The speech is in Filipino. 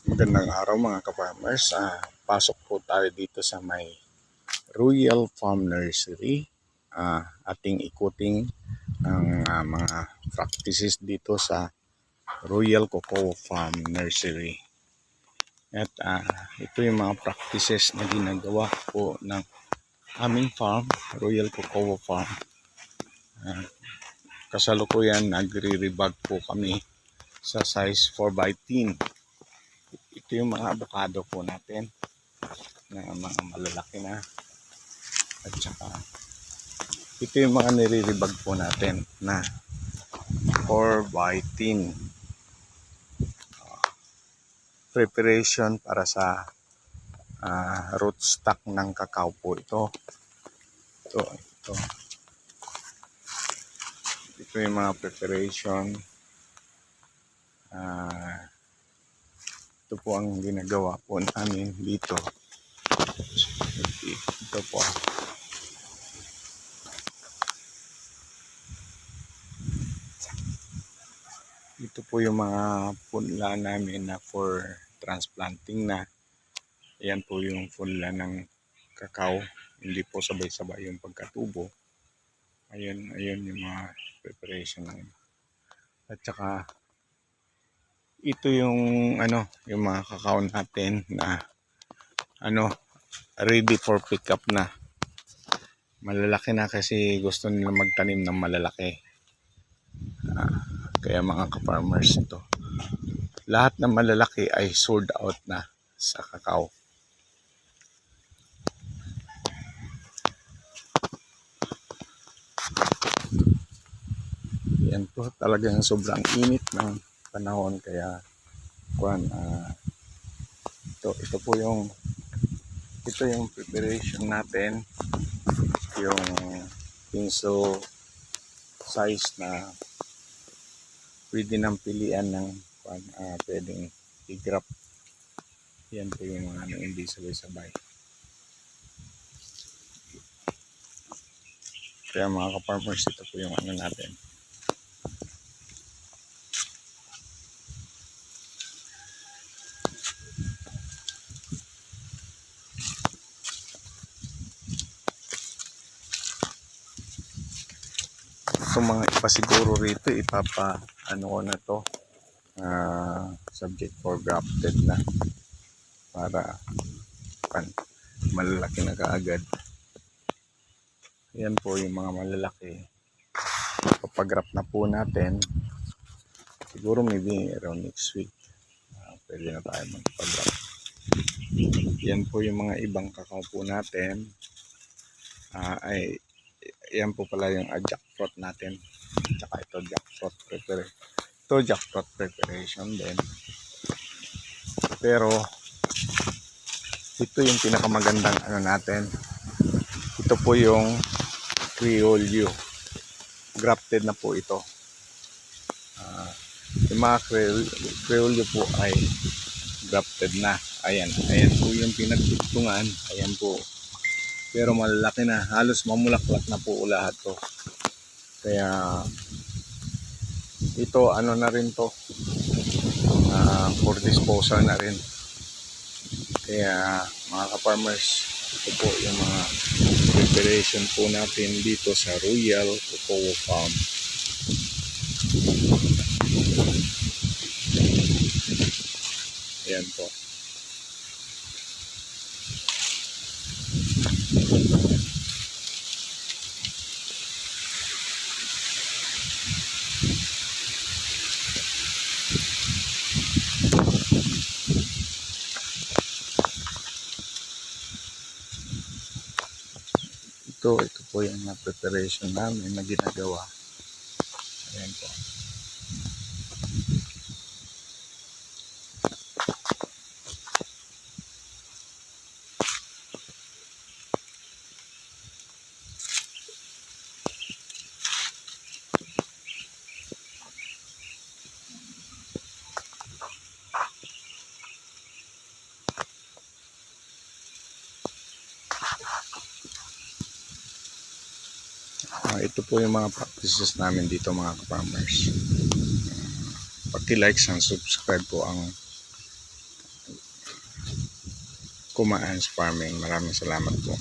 Magandang araw mga ka-farmers. Pasok po tayo dito sa may Royal Farm Nursery. Ating ikuting ang mga practices dito sa Royal Cocoa Farm Nursery. At ito yung mga practices na ginagawa po ng aming farm, Royal Cocoa Farm. Kasalukuyan nagre-rebag po kami sa size 4x10. Ito yung mga avocado po natin na mga malalaki na, at saka ito yung mga nire-rebag po natin na 4x10 preparation para sa rootstock ng kakao po ito. Ito yung mga preparation. Ito po ang ginagawa po namin dito. Ito po. Ito po yung mga punla namin na for transplanting na. Ayan po yung punla ng kakao. Hindi po sabay-sabay yung pagkatubo. Ayun yung mga preparation namin. At saka ito yung yung mga kakao natin na ready for pickup na. Malalaki na kasi gusto nila magtanim ng malalaki. Kaya mga ka-farmers, ito lahat ng malalaki ay sold out na sa kakao. Yan po, talagang sobrang init ng panahon, kaya ito po yung preparation natin, yung pinso size na pwede nang pilian ng pwedeng i-grab. Yan po yung mga hindi sabay-sabay. Kaya mga ka-farmers, ito po yung natin. Itong mga ipasiguro rito, ko na to, subject for grafted na para malalaki na kaagad. Yan po yung mga malalaki. Kapag-grap na po natin, siguro maybe around next week, pwede na tayo magpag-grap. Yan po yung mga ibang kakao po natin. Yan po pala yung jackfruit natin. Tsaka ito jackfruit preparation din. Pero ito yung pinakamagandang natin. Ito po yung Criollo. Grafted na po ito. Yung mga Criollo po ay grafted na. Ayan po yung pinagtugtungan. Ayan po. Pero malalaki na. Halos mamulaklak na po lahat to. Kaya ito na rin to. For disposal na rin. Kaya mga ka-farmers, ito po yung mga preparation po natin dito sa Royal Cocoa Farm. Ayan po. Ito po yung preparation namin na ginagawa. Ayan po. Ito po yung mga practices namin dito mga ka-farmers. Paki-like and subscribe po ang Kumaans Farming. Maraming salamat po.